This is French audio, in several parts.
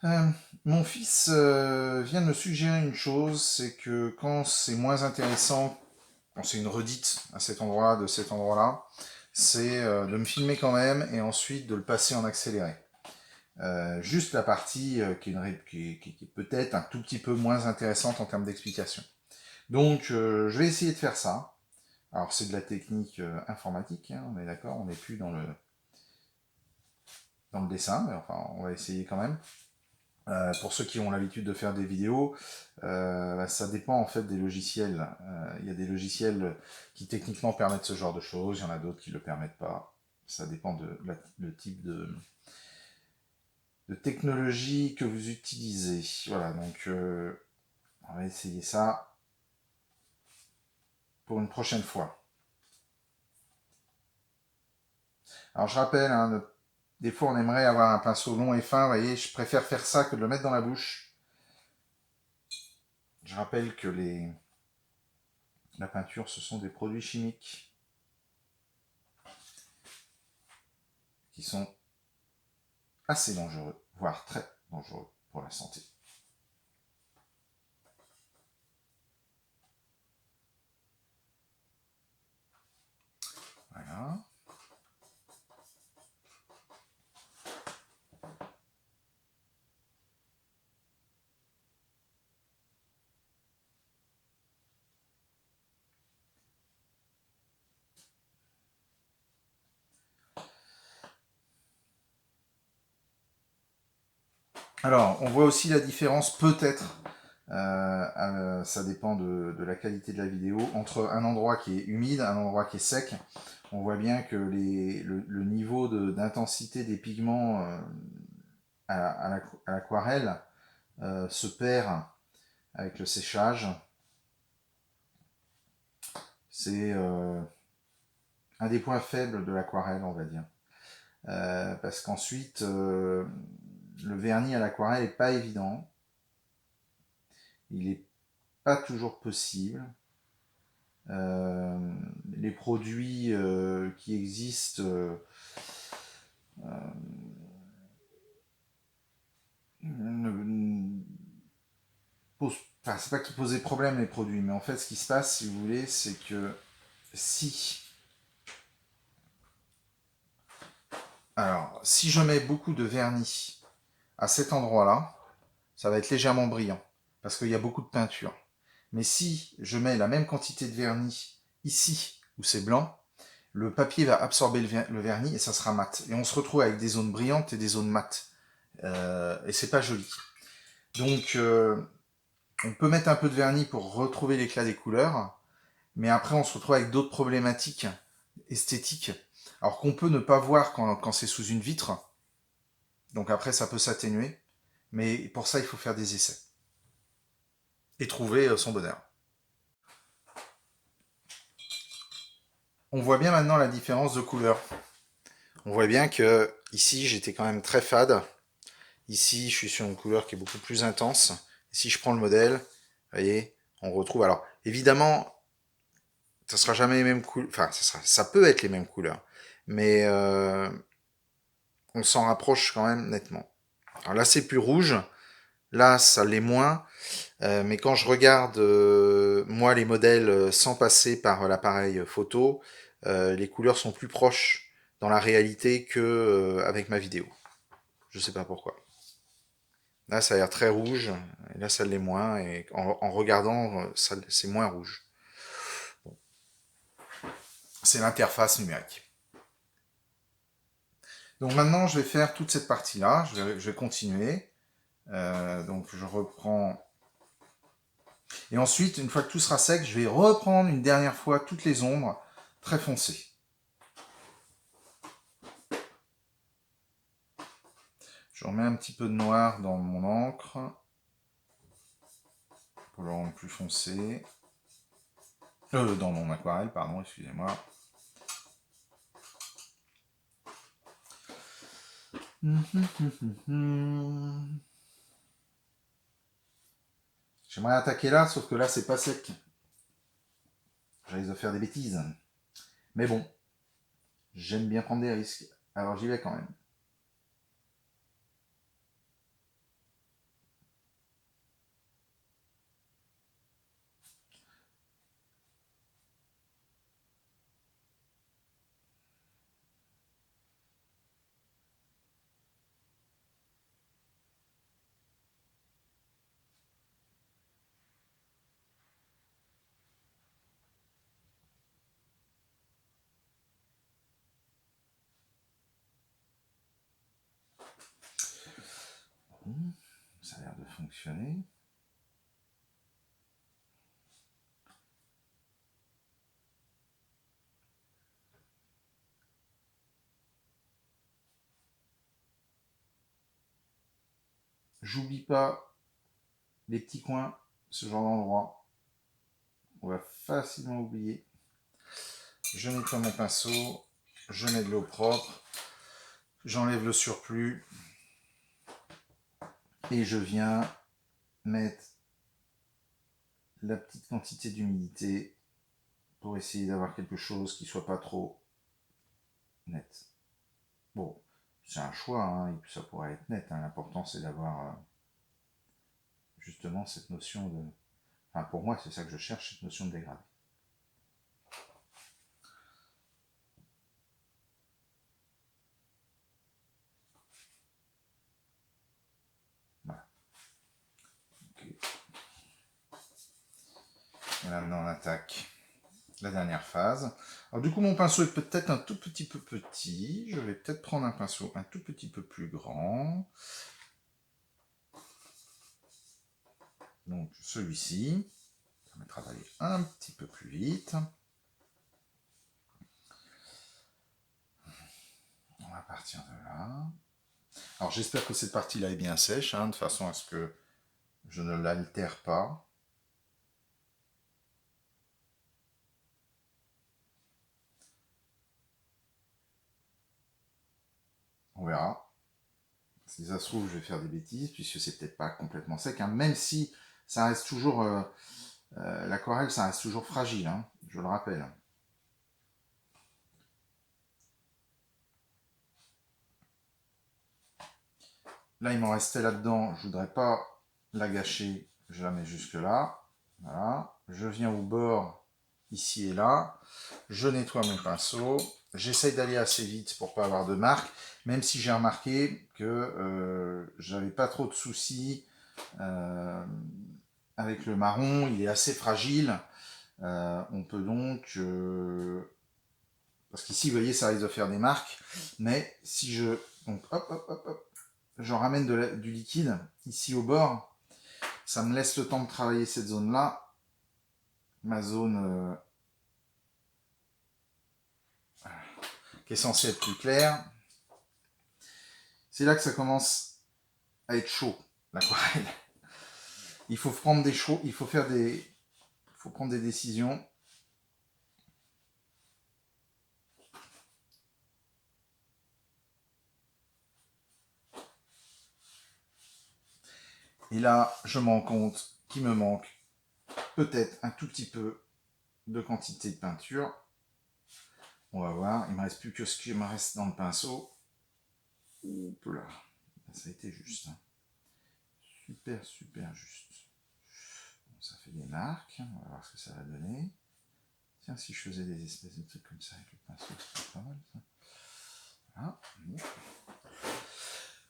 Euh, Mon fils vient de me suggérer une chose, c'est que quand c'est moins intéressant, quand c'est une redite à cet endroit, de cet endroit-là, c'est de me filmer quand même et ensuite de le passer en accéléré. Juste la partie qui est peut-être un tout petit peu moins intéressante en termes d'explication. Donc je vais essayer de faire ça. Alors c'est de la technique informatique, hein, on est d'accord, on n'est plus dans le dessin, mais enfin on va essayer quand même. Pour ceux qui ont l'habitude de faire des vidéos, ça dépend en fait des logiciels. Il y a des logiciels qui techniquement permettent ce genre de choses, il y en a d'autres qui ne le permettent pas. Ça dépend le type de technologie que vous utilisez. Voilà, donc on va essayer ça pour une prochaine fois. Alors je rappelle, hein, des fois on aimerait avoir un pinceau long et fin, vous voyez, je préfère faire ça que de le mettre dans la bouche. Je rappelle que la peinture, ce sont des produits chimiques qui sont assez dangereux, voire très dangereux pour la santé. Voilà. Alors, on voit aussi la différence peut-être, ça dépend de la qualité de la vidéo, entre un endroit qui est humide, un endroit qui est sec. On voit bien que le niveau d'intensité des pigments à l'aquarelle se perd avec le séchage. C'est un des points faibles de l'aquarelle, on va dire. Parce qu'ensuite, le vernis à l'aquarelle n'est pas évident. Il n'est pas toujours possible. Les produits qui existent ne posent, enfin, c'est pas qu'ils posaient problème les produits, mais en fait, ce qui se passe, si vous voulez, c'est que si, si je mets beaucoup de vernis à cet endroit-là, ça va être légèrement brillant parce qu'il y a beaucoup de peinture. Mais si je mets la même quantité de vernis ici où c'est blanc, le papier va absorber le vernis et ça sera mat. Et on se retrouve avec des zones brillantes et des zones mates. Et c'est pas joli. Donc on peut mettre un peu de vernis pour retrouver l'éclat des couleurs, mais après on se retrouve avec d'autres problématiques esthétiques. Alors qu'on peut ne pas voir quand c'est sous une vitre, donc après ça peut s'atténuer, mais pour ça il faut faire des essais et trouver son bonheur. On voit bien maintenant la différence de couleur. On voit bien que ici j'étais quand même très fade. Ici je suis sur une couleur qui est beaucoup plus intense. Si je prends le modèle, vous voyez, on retrouve. Alors évidemment, ça sera jamais les mêmes couleurs. Enfin, ça peut être les mêmes couleurs, mais on s'en rapproche quand même nettement. Alors là c'est plus rouge, là ça l'est moins. Mais quand je regarde moi les modèles sans passer par l'appareil photo, les couleurs sont plus proches dans la réalité que avec ma vidéo. Je sais pas pourquoi. Là, ça a l'air très rouge, et là, ça l'est moins, et en regardant, c'est moins rouge. C'est l'interface numérique. Donc maintenant, je vais faire toute cette partie-là, je vais continuer. Donc je reprends. Et ensuite, une fois que tout sera sec, je vais reprendre une dernière fois toutes les ombres très foncées. Je remets un petit peu de noir dans mon encre pour le rendre plus foncé. Dans mon aquarelle, pardon, excusez-moi. J'aimerais attaquer là, sauf que là, c'est pas sec. Je risque de faire des bêtises. Mais bon, j'aime bien prendre des risques. Alors j'y vais quand même. Bon, ça a l'air de fonctionner. J'oublie pas les petits coins, ce genre d'endroit. On va facilement oublier. Je nettoie mon pinceau, je mets de l'eau propre, j'enlève le surplus et je viens mettre la petite quantité d'humidité pour essayer d'avoir quelque chose qui soit pas trop net. Bon, c'est un choix, hein, et ça pourrait être net, hein. L'important c'est d'avoir justement cette notion de... Enfin, pour moi c'est ça que je cherche, cette notion de dégradé. Voilà. Okay. Et maintenant on attaque la dernière phase. Alors du coup mon pinceau est peut-être un tout petit peu petit. Je vais peut-être prendre un pinceau un tout petit peu plus grand. Donc celui-ci, ça permettra d'aller un petit peu plus vite. On va partir de là. Alors j'espère que cette partie-là est bien sèche, hein, de façon à ce que je ne l'altère pas. On verra. Si ça se trouve, je vais faire des bêtises, puisque c'est peut-être pas complètement sec, hein, même si ça reste toujours... l'aquarelle, ça reste toujours fragile, hein, je le rappelle. Là, il m'en restait là-dedans, je voudrais pas la gâcher, je la mets jusque là. Voilà. Je viens au bord, ici et là. Je nettoie mon pinceau. J'essaye d'aller assez vite pour pas avoir de marques, même si j'ai remarqué que j'avais pas trop de soucis avec le marron. Il est assez fragile. On peut donc... parce qu'ici, vous voyez, ça risque de faire des marques. Mais si je... Donc, hop, hop, hop, hop. Je ramène du liquide ici au bord. Ça me laisse le temps de travailler cette zone-là. Ma zone qui est censée être plus claire. C'est là que ça commence à être chaud, l'aquarelle. Il faut prendre des chauds, il faut faire des... Il faut prendre des décisions. Et là, je me rends compte qu'il me manque peut-être un tout petit peu de quantité de peinture. On va voir, il ne me reste plus que ce qui me reste dans le pinceau. Oups là, ça a été juste. Super, super juste. Bon, ça fait des marques, on va voir ce que ça va donner. Tiens, si je faisais des espèces de trucs comme ça avec le pinceau, c'est pas mal ça. Voilà.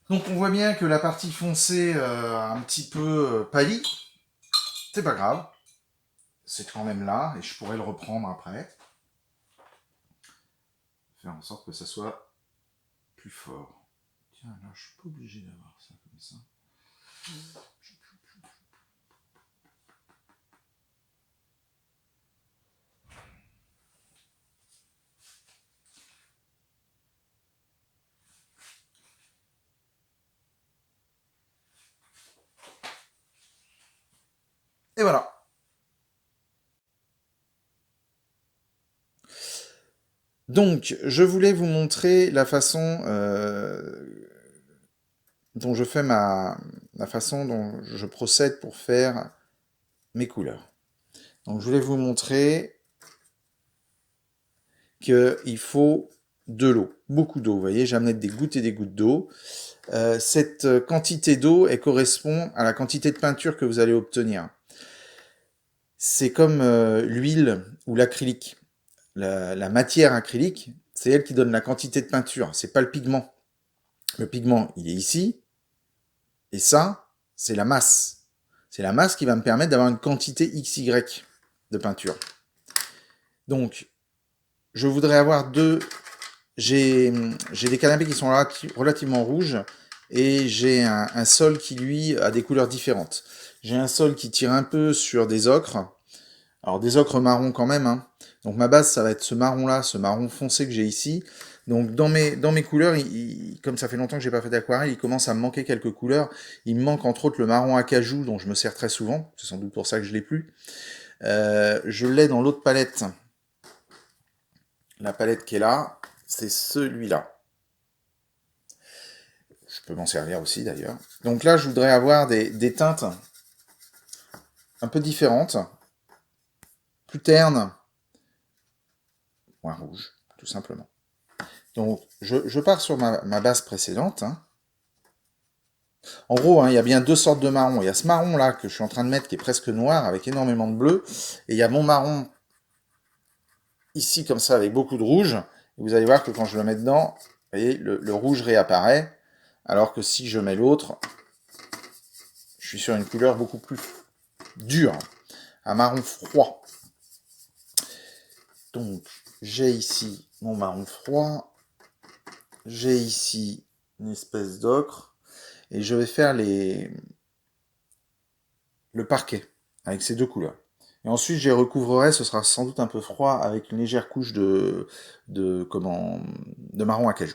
Donc on voit bien que la partie foncée un petit peu pâlie. C'est pas grave. C'est quand même là et je pourrais le reprendre après. Faire en sorte que ça soit plus fort. Tiens, là je suis pas obligé d'avoir ça comme ça. Et voilà. Donc, je voulais vous montrer la façon dont je fais la façon dont je procède pour faire mes couleurs. Donc, je voulais vous montrer qu'il faut de l'eau, beaucoup d'eau. Vous voyez, j'ai amené des gouttes et des gouttes d'eau. Cette quantité d'eau, elle correspond à la quantité de peinture que vous allez obtenir. C'est comme l'huile ou l'acrylique. La matière acrylique, c'est elle qui donne la quantité de peinture, c'est pas le pigment. Le pigment, il est ici, et ça, c'est la masse. C'est la masse qui va me permettre d'avoir une quantité XY de peinture. Donc, je voudrais avoir j'ai des canapés qui sont relativement rouges, et j'ai un sol qui, lui, a des couleurs différentes. J'ai un sol qui tire un peu sur des ocres, alors des ocres marrons quand même, hein. Donc ma base, ça va être ce marron-là, ce marron foncé que j'ai ici. Donc dans mes couleurs, comme ça fait longtemps que j'ai pas fait d'aquarelle, il commence à me manquer quelques couleurs. Il me manque entre autres le marron acajou dont je me sers très souvent. C'est sans doute pour ça que je l'ai plus. Je l'ai dans l'autre palette. La palette qui est là, c'est celui-là. Je peux m'en servir aussi d'ailleurs. Donc là, je voudrais avoir des teintes un peu différentes, plus ternes, moins rouge, tout simplement. Donc je pars sur ma base précédente, hein. En gros, hein, il y a bien deux sortes de marron. Il y a ce marron-là que je suis en train de mettre qui est presque noir avec énormément de bleu. Et il y a mon marron ici comme ça avec beaucoup de rouge. Et vous allez voir que quand je le mets dedans, vous voyez, le rouge réapparaît. Alors que si je mets l'autre, je suis sur une couleur beaucoup plus dure. Un marron froid. Donc, j'ai ici mon marron froid. J'ai ici une espèce d'ocre. Et je vais faire le parquet avec ces deux couleurs. Et ensuite, je les recouvrerai, ce sera sans doute un peu froid, avec une légère couche de marron acajou.